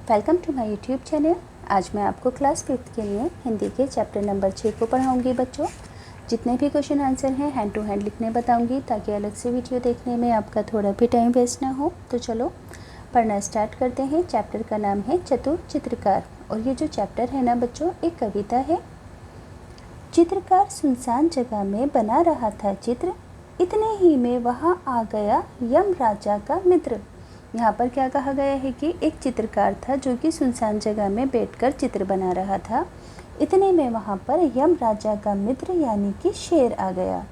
Welcome to my YouTube channel. आज मैं आपको क्लास 5th के लिए हिंदी के चैप्टर नंबर 6 को पढ़ाऊंगी बच्चों। जितने भी क्वेश्चन आंसर हैं हैंड टू हैंड लिखने बताऊंगी ताकि अलग से वीडियो देखने में आपका थोड़ा भी टाइम वेस्ट ना हो। तो चलो पढ़ना स्टार्ट करते हैं। चैप्टर का नाम है चतुर चित्रकार और ये जो चैप्टर है ना बच्चों, एक कविता है। चित्रकार सुनसान जगह में बना रहा था चित्र, इतने ही में वहाँ आ गया यम राजा का मित्र। यहाँ पर क्या कहा गया है कि एक चित्रकार था जो कि सुनसान जगह में बैठकर चित्र बना रहा था। इतने में वहाँ पर यम राजा का मित्र यानी कि शेर आ गया।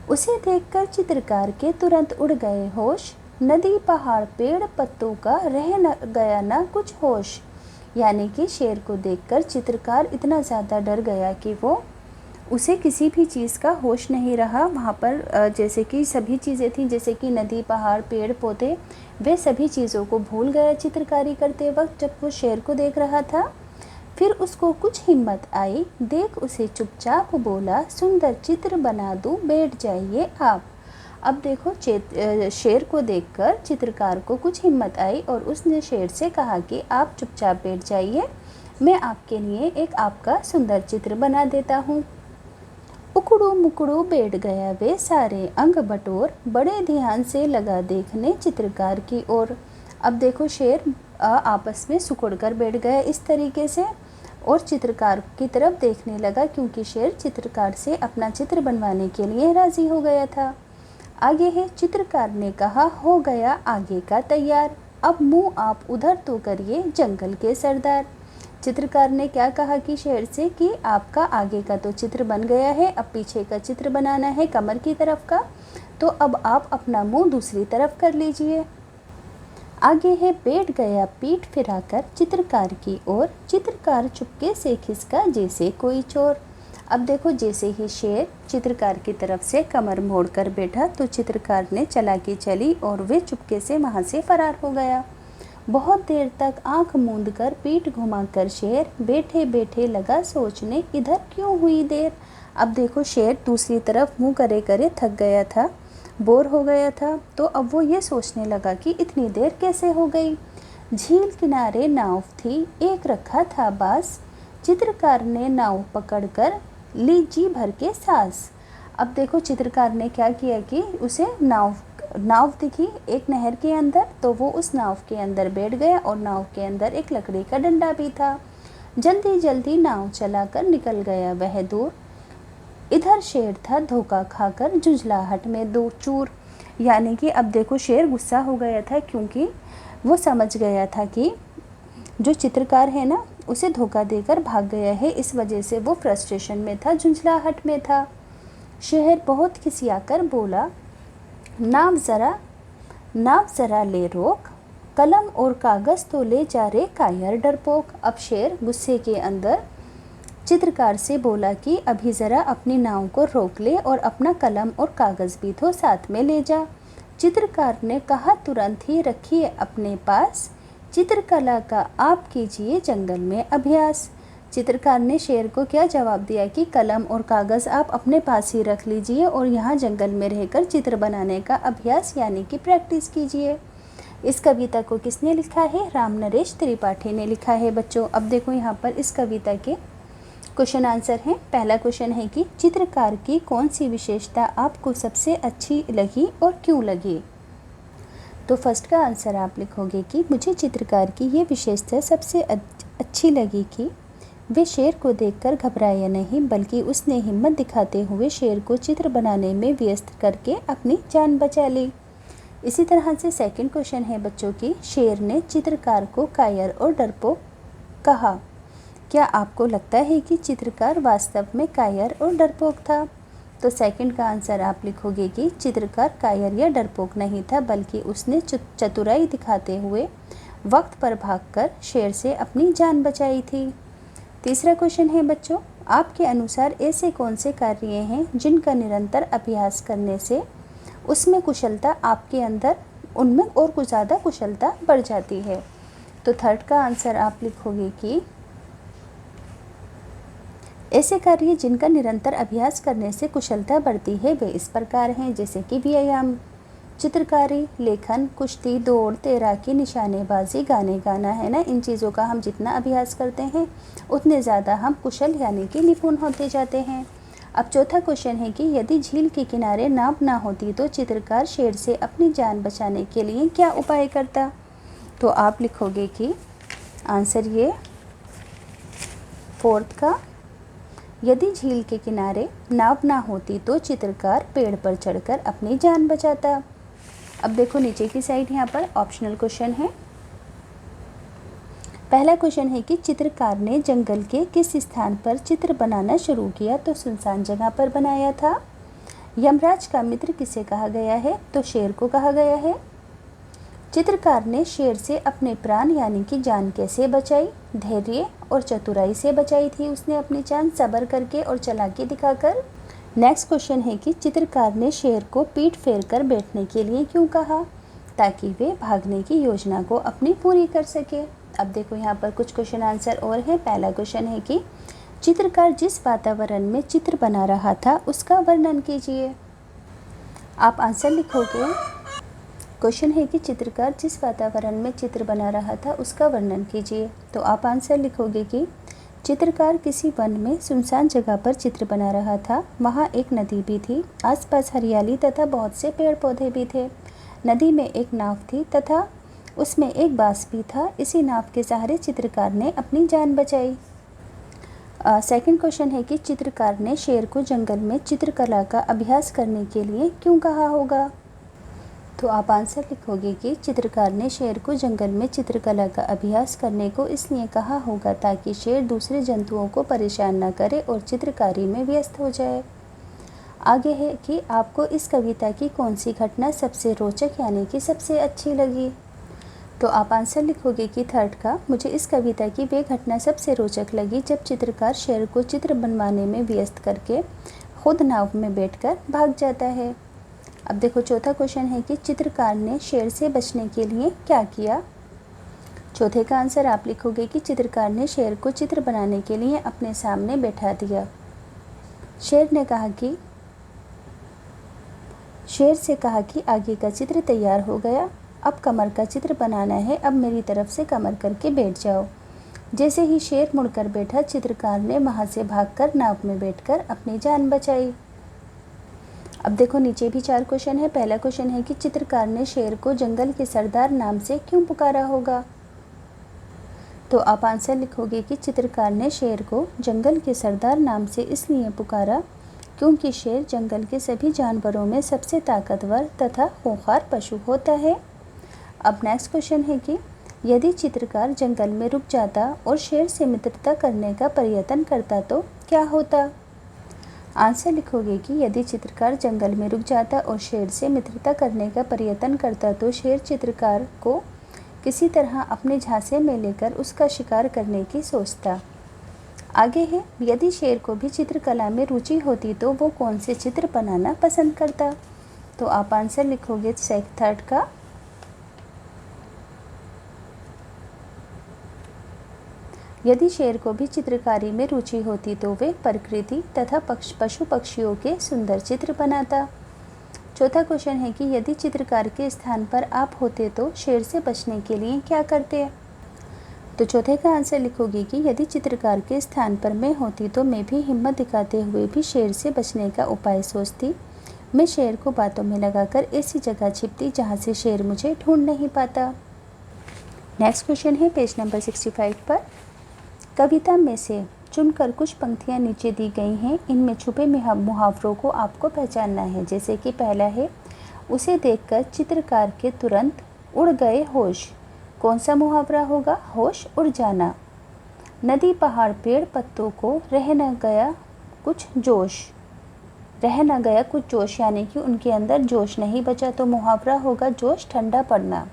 उसे देखकर चित्रकार के तुरंत उड़ गए होश, नदी पहाड़ पेड़ पत्तों का रह न गया ना कुछ होश। यानी कि शेर को देखकर चित्रकार इतना ज़्यादा डर गया कि उसे किसी भी चीज़ का होश नहीं रहा। वहाँ पर जैसे कि सभी चीज़ें थी, जैसे कि नदी पहाड़ पेड़ पौधे, वे सभी चीज़ों को भूल गया चित्रकारी करते वक्त जब वो शेर को देख रहा था। फिर उसको कुछ हिम्मत आई, देख उसे चुपचाप बोला, सुंदर चित्र बना दूँ बैठ जाइए आप। अब देखो शेर को देखकर चित्रकार को कुछ हिम्मत आई और उसने शेर से कहा कि आप चुपचाप बैठ जाइए, मैं आपके लिए एक आपका सुंदर चित्र बना देता हूँ। उकड़ू मुकड़ू बैठ गया वे सारे अंग बटोर, बड़े ध्यान से लगा देखने चित्रकार की ओर। अब देखो शेर आपस में सिकुड़ कर बैठ गया इस तरीके से और चित्रकार की तरफ देखने लगा, क्योंकि शेर चित्रकार से अपना चित्र बनवाने के लिए राज़ी हो गया था। आगे है, चित्रकार ने कहा हो गया आगे का तैयार, अब मुँह आप उधर तो करिए जंगल के सरदार। चित्रकार ने क्या कहा कि शेर से कि आपका आगे का तो चित्र बन गया है, अब पीछे का चित्र बनाना है कमर की तरफ का, तो अब आप अपना मुंह दूसरी तरफ कर लीजिए। आगे है, बैठ गया पीठ फिराकर चित्रकार की ओर, चित्रकार चुपके से खिसका जैसे कोई चोर। अब देखो जैसे ही शेर चित्रकार की तरफ से कमर मोड़ कर बैठा तो चित्रकार ने चालाकी चली और वे चुपके से वहाँ से फरार हो गया। बहुत देर तक आंख मूंद कर पीठ घुमाकर शेर बैठे बैठे लगा सोचने, इधर क्यों हुई देर। अब देखो शेर दूसरी तरफ मुंह करे करे थक गया था, बोर हो गया था, तो अब वो ये सोचने लगा कि इतनी देर कैसे हो गई। झील किनारे नाव थी, एक रखा था बास, चित्रकार ने नाव पकड़कर ली जी भर के सांस। अब देखो चित्रकार ने क्या किया कि उसे नाव दिखी एक नहर के अंदर, तो वो उस नाव के अंदर बैठ गया और नाव के अंदर एक लकड़ी का डंडा भी था। जल्दी जल्दी नाव चलाकर निकल गया वह दूर। इधर शेर था धोखा खाकर जुझलाहट में दो चूर। यानी कि अब देखो शेर गुस्सा हो गया था, क्योंकि वो समझ गया था कि जो चित्रकार है ना उसे धोखा देकर भाग गया है, इस वजह से वो फ्रस्ट्रेशन में था, जुझलाहट में था। शेर बहुत खिसियाकर बोला, नाव ज़रा ले रोक, कलम और कागज़ तो ले जा रे कायर डरपोक। अब शेर गुस्से के अंदर चित्रकार से बोला कि अभी ज़रा अपनी नाव को रोक ले और अपना कलम और कागज़ भी तो साथ में ले जा। चित्रकार ने कहा तुरंत ही रखिए अपने पास, चित्रकला का आप कीजिए जंगल में अभ्यास। चित्रकार ने शेर को क्या जवाब दिया कि कलम और कागज़ आप अपने पास ही रख लीजिए और यहाँ जंगल में रहकर चित्र बनाने का अभ्यास यानी कि प्रैक्टिस कीजिए। इस कविता को किसने लिखा है? राम नरेश त्रिपाठी ने लिखा है बच्चों। अब देखो यहाँ पर इस कविता के क्वेश्चन आंसर हैं। पहला क्वेश्चन है कि चित्रकार की कौन सी विशेषता आपको सबसे अच्छी लगी और क्यों लगी। तो फर्स्ट का आंसर आप लिखोगे कि मुझे चित्रकार की ये विशेषता सबसे अच्छी लगी कि वे शेर को देखकर घबराया नहीं, बल्कि उसने हिम्मत दिखाते हुए शेर को चित्र बनाने में व्यस्त करके अपनी जान बचा ली। इसी तरह से सेकंड क्वेश्चन है बच्चों की, शेर ने चित्रकार को कायर और डरपोक कहा। क्या आपको लगता है कि चित्रकार वास्तव में कायर और डरपोक था? तो सेकंड का आंसर आप लिखोगे कि चित्रकार कायर या डरपोक नहीं था, बल्कि उसने चतुराई दिखाते हुए वक्त पर भागकर शेर से अपनी जान बचाई थी। तीसरा क्वेश्चन है बच्चों, आपके अनुसार ऐसे कौन से कार्य हैं जिनका निरंतर अभ्यास करने से उसमें कुशलता आपके अंदर उनमें और कुछ ज़्यादा कुशलता बढ़ जाती है। तो थर्ड का आंसर आप लिखोगे कि ऐसे कार्य जिनका निरंतर अभ्यास करने से कुशलता बढ़ती है वे इस प्रकार हैं, जैसे कि व्यायाम, चित्रकारी, लेखन, कुश्ती, दौड़, तैराकी, निशानेबाजी, गाने गाना, है ना। इन चीज़ों का हम जितना अभ्यास करते हैं उतने ज़्यादा हम कुशल यानी कि निपुण होते जाते हैं। अब चौथा क्वेश्चन है कि यदि झील के किनारे नाव ना होती तो चित्रकार शेर से अपनी जान बचाने के लिए क्या उपाय करता? तो आप लिखोगे कि आंसर ये फोर्थ का, यदि झील के किनारे नाव ना होती तो चित्रकार पेड़ पर चढ़कर अपनी जान बचाता। अब देखो नीचे की साइड यहाँ पर ऑप्शनल क्वेश्चन है। पहला क्वेश्चन है कि चित्रकार ने जंगल के किस स्थान पर चित्र बनाना शुरू किया? तो सुनसान जगह पर बनाया था। यमराज का मित्र किसे कहा गया है? तो शेर को कहा गया है। चित्रकार ने शेर से अपने प्राण यानी कि जान कैसे बचाई? धैर्य और चतुराई से बचाई थी उसने अपनी जान, सब्र करके और चालाकी दिखाकर। नेक्स्ट क्वेश्चन है कि चित्रकार ने शेर को पीठ फेर कर बैठने के लिए क्यों कहा? ताकि वे भागने की योजना को अपनी पूरी कर सके। अब देखो यहाँ पर कुछ क्वेश्चन आंसर और है। पहला क्वेश्चन है कि चित्रकार जिस वातावरण में चित्र बना रहा था उसका वर्णन कीजिए। आप आंसर लिखोगे। क्वेश्चन है कि चित्रकार जिस वातावरण में चित्र बना रहा था उसका वर्णन कीजिए। तो आप आंसर लिखोगे कि चित्रकार किसी वन में सुनसान जगह पर चित्र बना रहा था। वहाँ एक नदी भी थी, आसपास हरियाली तथा बहुत से पेड़ पौधे भी थे। नदी में एक नाव थी तथा उसमें एक बांस भी था। इसी नाव के सहारे चित्रकार ने अपनी जान बचाई। सेकंड क्वेश्चन है कि चित्रकार ने शेर को जंगल में चित्रकला का अभ्यास करने के लिए क्यों कहा होगा? तो आप आंसर लिखोगे कि चित्रकार ने शेर को जंगल में चित्रकला का अभ्यास करने को इसलिए कहा होगा ताकि शेर दूसरे जंतुओं को परेशान न करे और चित्रकारी में व्यस्त हो जाए। आगे है कि आपको इस कविता की कौन सी घटना सबसे रोचक यानी कि सबसे अच्छी लगी? तो आप आंसर लिखोगे कि थर्ड का, मुझे इस कविता की वे घटना सबसे रोचक लगी जब चित्रकार शेर को चित्र बनवाने में व्यस्त करके खुद नाव में बैठकर भाग जाता है। अब देखो चौथा क्वेश्चन है कि चित्रकार ने शेर से बचने के लिए क्या किया? चौथे का आंसर आप लिखोगे कि चित्रकार ने शेर को चित्र बनाने के लिए अपने सामने बैठा दिया। शेर से कहा कि आगे का चित्र तैयार हो गया, अब कमर का चित्र बनाना है, अब मेरी तरफ से कमर करके बैठ जाओ। जैसे ही शेर मुड़कर बैठा, चित्रकार ने वहाँ से भागकर नाव में बैठकर अपनी जान बचाई। अब देखो नीचे भी 4 क्वेश्चन है। पहला क्वेश्चन है कि चित्रकार ने शेर को जंगल के सरदार नाम से क्यों पुकारा होगा? तो आप आंसर लिखोगे कि चित्रकार ने शेर को जंगल के सरदार नाम से इसलिए पुकारा क्योंकि शेर जंगल के सभी जानवरों में सबसे ताकतवर तथा खूंखार पशु होता है। अब नेक्स्ट क्वेश्चन है कि यदि चित्रकार जंगल में रुक जाता और शेर से मित्रता करने का प्रयत्न करता तो क्या होता? आंसर लिखोगे कि यदि चित्रकार जंगल में रुक जाता और शेर से मित्रता करने का प्रयत्न करता तो शेर चित्रकार को किसी तरह अपने झांसे में लेकर उसका शिकार करने की सोचता। आगे है, यदि शेर को भी चित्रकला में रुचि होती तो वो कौन से चित्र बनाना पसंद करता? तो आप आंसर लिखोगे थर्ड का। यदि शेर को भी चित्रकारी में रुचि होती तो वे प्रकृति तथा पशु पक्षियों के सुंदर चित्र बनाता। चौथा क्वेश्चन है कि यदि चित्रकार के स्थान पर आप होते तो शेर से बचने के लिए क्या करते? तो चौथे का आंसर लिखोगे कि यदि चित्रकार के स्थान पर मैं होती तो मैं भी हिम्मत दिखाते हुए भी शेर से बचने का उपाय सोचती। मैं शेर को बातों में लगाकर ऐसी जगह छिपती जहाँ से शेर मुझे ढूंढ नहीं पाता। नेक्स्ट क्वेश्चन है पेज नंबर 65 पर। कविता में से चुनकर कुछ पंक्तियाँ नीचे दी गई हैं, इनमें छुपे मुहावरों को आपको पहचानना है। जैसे कि पहला है, उसे देखकर चित्रकार के तुरंत उड़ गए होश। कौन सा मुहावरा होगा? होश उड़ जाना। नदी पहाड़ पेड़ पत्तों को रह न गया कुछ जोश यानी कि उनके अंदर जोश नहीं बचा, तो मुहावरा होगा जोश ठंडा पड़ना।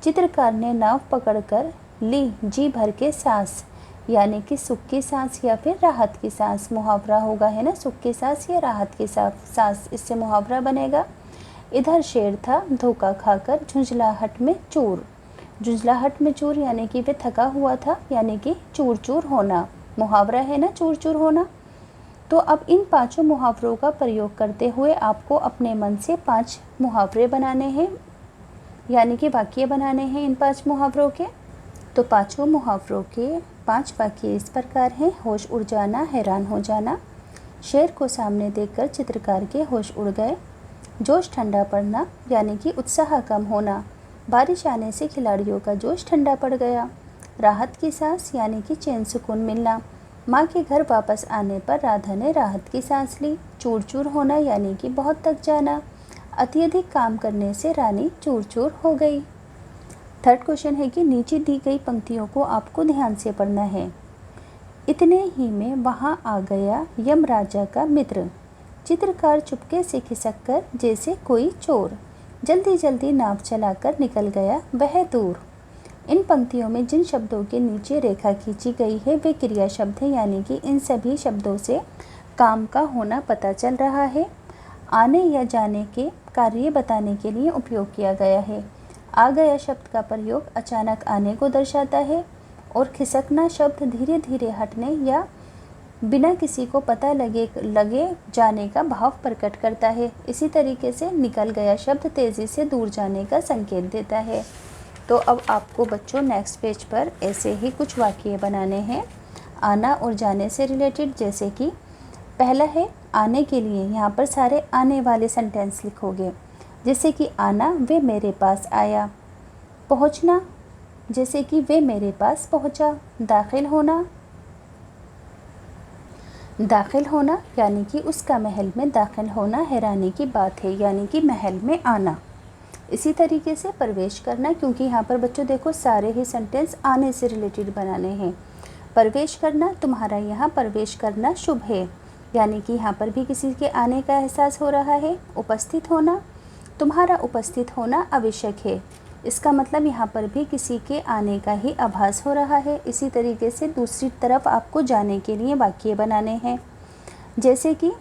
चित्रकार ने नाव पकड़कर ली जी भर के सांस, यानी कि सुख की सांस या फिर राहत की सांस मुहावरा होगा, है ना। सुख की सांस या राहत की सांस, इससे मुहावरा बनेगा। इधर शेर था धोखा खाकर झुंझलाहट में चूर यानी कि वे थका हुआ था, यानी कि चूर चूर होना मुहावरा है ना, चूर चूर होना। तो अब इन पांचों मुहावरों का प्रयोग करते हुए आपको अपने मन से 5 मुहावरे बनाने हैं, यानी कि वाक्य बनाने हैं इन 5 मुहावरों के। तो पांचों मुहावरों के 5 वाक्य इस प्रकार हैं। होश उड़ जाना, हैरान हो जाना, शेर को सामने देखकर चित्रकार के होश उड़ गए, जोश ठंडा पड़ना यानी कि उत्साह कम होना, बारिश आने से खिलाड़ियों का जोश ठंडा पड़ गया, राहत की सांस यानी कि चैन सुकून मिलना, माँ के घर वापस आने पर राधा ने राहत की सांस ली, चूर चूर होना यानी कि बहुत थक जाना, अत्यधिक काम करने से रानी चूर चूर हो गई। थर्ड क्वेश्चन है कि नीचे दी गई पंक्तियों को आपको ध्यान से पढ़ना है। इतने ही में वहाँ आ गया यम राजा का मित्र, चित्रकार चुपके से खिसक कर जैसे कोई चोर, जल्दी जल्दी नाव चलाकर निकल गया वह दूर। इन पंक्तियों में जिन शब्दों के नीचे रेखा खींची गई है वे क्रिया शब्द हैं, यानी कि इन सभी शब्दों से काम का होना पता चल रहा है। आने या जाने के कार्य बताने के लिए उपयोग किया गया है। आ गया शब्द का प्रयोग अचानक आने को दर्शाता है और खिसकना शब्द धीरे धीरे हटने या बिना किसी को पता लगे जाने का भाव प्रकट करता है। इसी तरीके से निकल गया शब्द तेज़ी से दूर जाने का संकेत देता है। तो अब आपको बच्चों नेक्स्ट पेज पर ऐसे ही कुछ वाक्य बनाने हैं आना और जाने से रिलेटेड। जैसे कि पहला है आने के लिए, यहाँ पर सारे आने वाले सेंटेंस लिखोगे। जैसे कि आना, वे मेरे पास आया। पहुँचना, जैसे कि वे मेरे पास पहुँचा। दाखिल होना यानी कि उसका महल में दाखिल होना हैरानी की बात है, यानी कि महल में आना। इसी तरीके से प्रवेश करना, क्योंकि यहाँ पर बच्चों देखो सारे ही सेंटेंस आने से रिलेटेड बनाने हैं। प्रवेश करना, तुम्हारा यहाँ प्रवेश करना शुभ है, यानी कि यहाँ पर भी किसी के आने का एहसास हो रहा है। उपस्थित होना, तुम्हारा उपस्थित होना आवश्यक है, इसका मतलब यहाँ पर भी किसी के आने का ही आभास हो रहा है। इसी तरीके से दूसरी तरफ आपको जाने के लिए वाक्य बनाने हैं। जैसे कि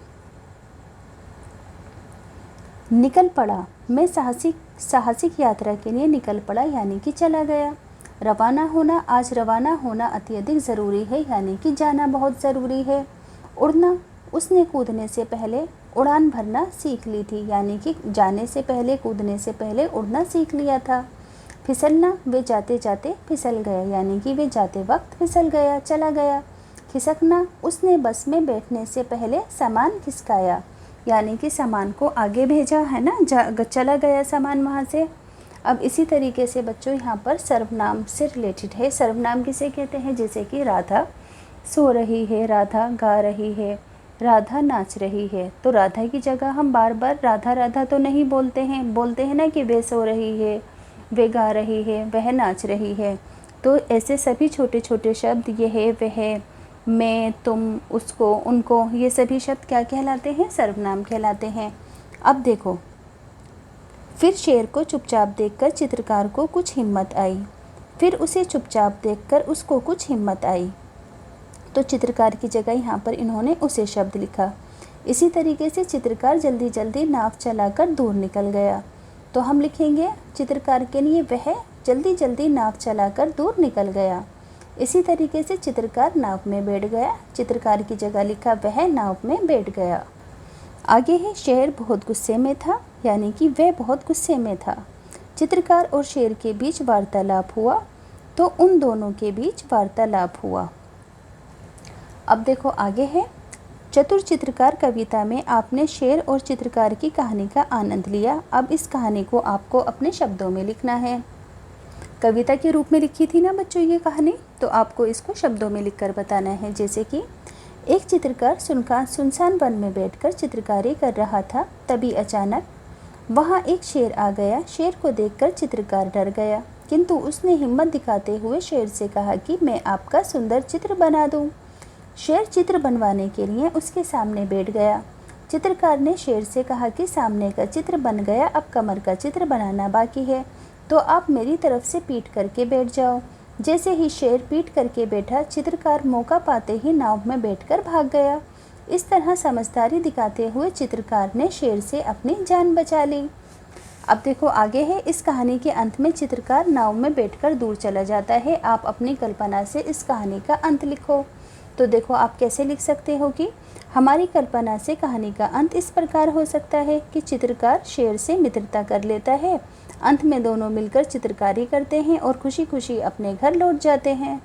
निकल पड़ा, मैं साहसिक यात्रा के लिए निकल पड़ा, यानी कि चला गया। रवाना होना, आज रवाना होना अत्यधिक ज़रूरी है, यानी कि जाना बहुत ज़रूरी है। उड़ना, उसने कूदने से पहले उड़ान भरना सीख ली थी, यानी कि जाने से पहले कूदने से पहले उड़ना सीख लिया था। फिसलना, वे जाते जाते फिसल गया, यानी कि वे जाते वक्त फिसल गया, चला गया। खिसकना, उसने बस में बैठने से पहले सामान खिसकाया, यानी कि सामान को आगे भेजा है ना, चला गया सामान वहाँ से। अब इसी तरीके से बच्चों यहाँ पर सर्वनाम से रिलेटेड है। सर्वनाम किसे कहते हैं? जैसे कि राधा सो रही है, राधा गा रही है, राधा नाच रही है। तो राधा की जगह हम बार बार राधा राधा तो नहीं बोलते हैं ना कि वे सो रही है, वे गा रही है, वह नाच रही है। तो ऐसे सभी छोटे छोटे शब्द, ये है, वह, मैं, तुम, उसको, उनको, ये सभी शब्द क्या कहलाते हैं? सर्वनाम कहलाते हैं। अब देखो, फिर शेर को चुपचाप देखकर चित्रकार को कुछ हिम्मत आई। फिर उसे चुपचाप देखकर उसको कुछ हिम्मत आई। तो चित्रकार की जगह यहाँ पर इन्होंने उसे शब्द लिखा। इसी तरीके से चित्रकार जल्दी जल्दी नाव चलाकर दूर निकल गया। तो हम लिखेंगे चित्रकार के लिए वह जल्दी जल्दी नाव चलाकर दूर निकल गया। इसी तरीके से चित्रकार नाव में बैठ गया। चित्रकार की जगह लिखा वह नाव में बैठ गया। आगे है शेर बहुत गुस्से में था, यानी कि वह बहुत गुस्से में था। चित्रकार और शेर के बीच वार्तालाप हुआ, तो उन दोनों के बीच वार्तालाप हुआ। अब देखो आगे है, चतुर चित्रकार कविता में आपने शेर और चित्रकार की कहानी का आनंद लिया। अब इस कहानी को आपको अपने शब्दों में लिखना है। कविता के रूप में लिखी थी ना बच्चों ये कहानी, तो आपको इसको शब्दों में लिखकर बताना है। जैसे कि एक चित्रकार सुनसान वन में बैठकर चित्रकारी कर रहा था। तभी अचानक वहाँ एक शेर आ गया। शेर को देखकर चित्रकार डर गया, किंतु उसने हिम्मत दिखाते हुए शेर से कहा कि मैं आपका सुंदर चित्र बना दूँ। शेर चित्र बनवाने के लिए उसके सामने बैठ गया। चित्रकार ने शेर से कहा कि सामने का चित्र बन गया, अब कमर का चित्र बनाना बाकी है, तो आप मेरी तरफ से पीठ करके बैठ जाओ। जैसे ही शेर पीठ करके बैठा, चित्रकार मौका पाते ही नाव में बैठकर भाग गया। इस तरह समझदारी दिखाते हुए चित्रकार ने शेर से अपनी जान बचा ली। अब देखो आगे है, इस कहानी के अंत में चित्रकार नाव में बैठकर दूर चला जाता है। आप अपनी कल्पना से इस कहानी का अंत लिखो। तो देखो आप कैसे लिख सकते हो कि हमारी कल्पना से कहानी का अंत इस प्रकार हो सकता है कि चित्रकार शेर से मित्रता कर लेता है। अंत में दोनों मिलकर चित्रकारी करते हैं और खुशी खुशी अपने घर लौट जाते हैं।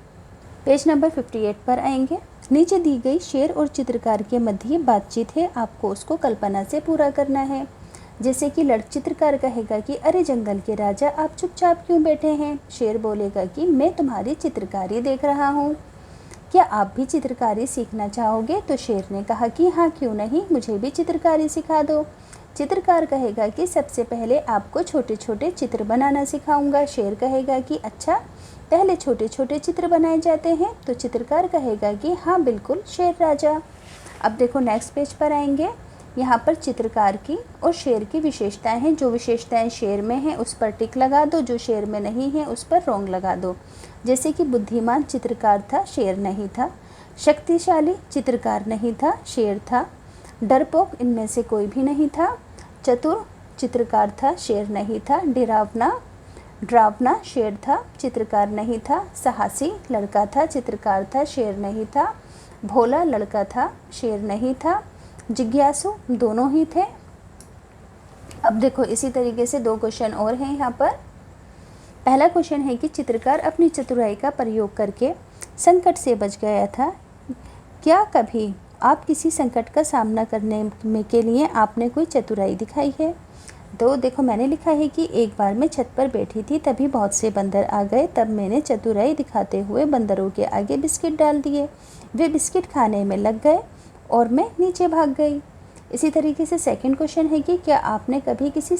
पेज नंबर 58 पर आएंगे। नीचे दी गई शेर और चित्रकार के मध्य बातचीत है, आपको उसको कल्पना से पूरा करना है। जैसे कि चित्रकार कहेगा कि अरे जंगल के राजा, आप चुपचाप क्यों बैठे हैं? शेर बोलेगा कि मैं तुम्हारी चित्रकारी देख रहा हूँ, क्या आप भी चित्रकारी सीखना चाहोगे? तो शेर ने कहा कि हाँ, क्यों नहीं, मुझे भी चित्रकारी सिखा दो। चित्रकार कहेगा कि सबसे पहले आपको छोटे छोटे चित्र बनाना सिखाऊंगा। शेर कहेगा कि अच्छा, पहले छोटे छोटे चित्र बनाए जाते हैं? तो चित्रकार कहेगा कि हाँ बिल्कुल शेर राजा। अब देखो नेक्स्ट पेज पर आएंगे। यहाँ पर चित्रकार की और शेर की विशेषताएं हैं। जो विशेषताएं शेर में हैं उस पर टिक लगा दो, जो शेर में नहीं है उस पर रोंग लगा दो। जैसे कि बुद्धिमान चित्रकार था, शेर नहीं था। शक्तिशाली चित्रकार नहीं था, शेर था। डरपोक इनमें से कोई भी नहीं था। चतुर चित्रकार था, शेर नहीं था। डरावना शेर था, चित्रकार नहीं था। साहसी लड़का था, चित्रकार था, शेर नहीं था। भोला लड़का था, शेर नहीं था। जिज्ञासु दोनों ही थे। अब देखो इसी तरीके से दो क्वेश्चन और हैं यहाँ पर। पहला क्वेश्चन है कि चित्रकार अपनी चतुराई का प्रयोग करके संकट से बच गया था। क्या कभी आप किसी संकट का सामना करने के लिए आपने कोई चतुराई दिखाई है? तो देखो मैंने लिखा है कि एक बार मैं छत पर बैठी थी, तभी बहुत से बंदर आ गए। तब मैंने चतुराई दिखाते हुए बंदरों के आगे बिस्किट डाल दिए। वे बिस्किट खाने में लग गए और मैं नीचे भाग गई। इसी तरीके से सेकंड क्वेश्चन है कि क्या आपने कभी किसी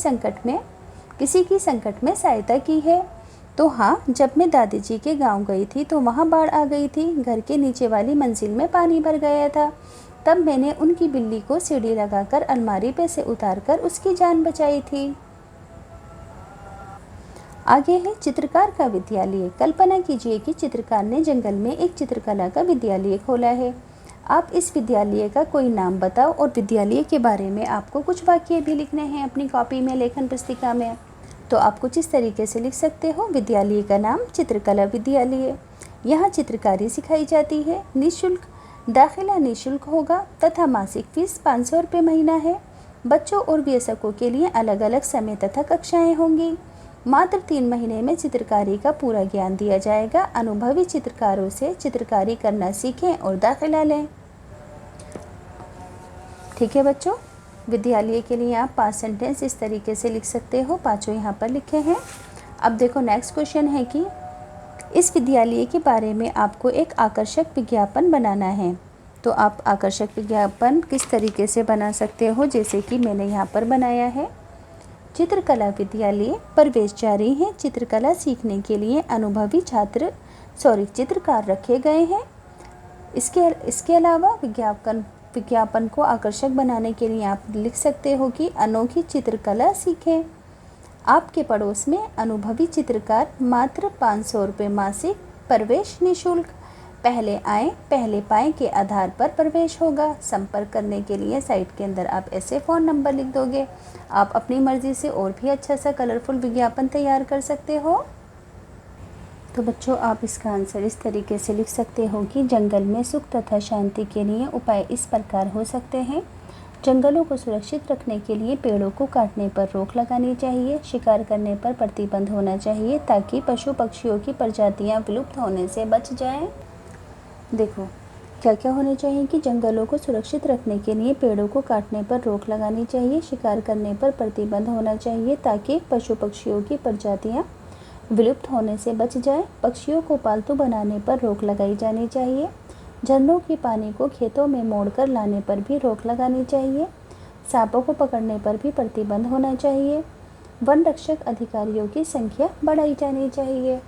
की संकट में सहायता की है? तो हाँ, जब मैं दादी जी के गांव गई थी तो वहाँ बाढ़ आ गई थी। घर के नीचे वाली मंजिल में पानी भर गया था। तब मैंने उनकी बिल्ली को सीढ़ी लगाकर अलमारी पे से उतारकर उसकी जान बचाई थी। आगे है चित्रकार का विद्यालय। कल्पना कीजिए कि चित्रकार ने जंगल में एक चित्रकला का विद्यालय खोला है। आप इस विद्यालय का कोई नाम बताओ और विद्यालय के बारे में आपको कुछ वाक्य भी लिखने हैं अपनी कॉपी में, लेखन पुस्तिका में। तो आप कुछ इस तरीके से लिख सकते हो। विद्यालय का नाम चित्रकला विद्यालय। यहाँ चित्रकारी सिखाई जाती है। निःशुल्क, दाखिला निःशुल्क होगा तथा मासिक फीस 500 रुपये महीना है। बच्चों और वयस्कों के लिए अलग अलग समय तथा कक्षाएँ होंगी। मात्र 3 महीने में चित्रकारी का पूरा ज्ञान दिया जाएगा। अनुभवी चित्रकारों से चित्रकारी करना सीखें और दाखिला लें। ठीक है बच्चों, विद्यालय के लिए आप 5 सेंटेंस इस तरीके से लिख सकते हो। 5 यहाँ पर लिखे हैं। अब देखो नेक्स्ट क्वेश्चन है कि इस विद्यालय के बारे में आपको एक आकर्षक विज्ञापन बनाना है। तो आप आकर्षक विज्ञापन किस तरीके से बना सकते हो? जैसे कि मैंने यहाँ पर बनाया है। चित्रकला विद्यालय प्रवेश जारी है। चित्रकला सीखने के लिए अनुभवी चित्रकार रखे गए हैं। इसके अलावा विज्ञापन को आकर्षक बनाने के लिए आप लिख सकते हो कि अनोखी चित्रकला सीखें। आपके पड़ोस में अनुभवी चित्रकार, मात्र 500 रुपये मासिक, प्रवेश निःशुल्क। पहले आएँ पहले पाएँ के आधार पर प्रवेश होगा। संपर्क करने के लिए साइट के अंदर आप ऐसे फ़ोन नंबर लिख दोगे। आप अपनी मर्ज़ी से और भी अच्छा सा कलरफुल विज्ञापन तैयार कर सकते हो। तो बच्चों, आप इसका आंसर इस तरीके से लिख सकते हो कि जंगल में सुख तथा शांति के लिए उपाय इस प्रकार हो सकते हैं। जंगलों को सुरक्षित रखने के लिए पेड़ों को काटने पर रोक लगानी चाहिए। शिकार करने पर प्रतिबंध होना चाहिए ताकि पशु पक्षियों की प्रजातियां विलुप्त होने से बच जाएं। देखो क्या क्या होने चाहिए कि जंगलों को सुरक्षित रखने के लिए पेड़ों को काटने पर रोक लगानी चाहिए। शिकार करने पर प्रतिबंध होना चाहिए ताकि पशु पक्षियों की प्रजातियाँ विलुप्त होने से बच जाए। पक्षियों को पालतू बनाने पर रोक लगाई जानी चाहिए। झरनों के पानी को खेतों में मोड़कर लाने पर भी रोक लगानी चाहिए। सांपों को पकड़ने पर भी प्रतिबंध होना चाहिए। वन रक्षक अधिकारियों की संख्या बढ़ाई जानी चाहिए।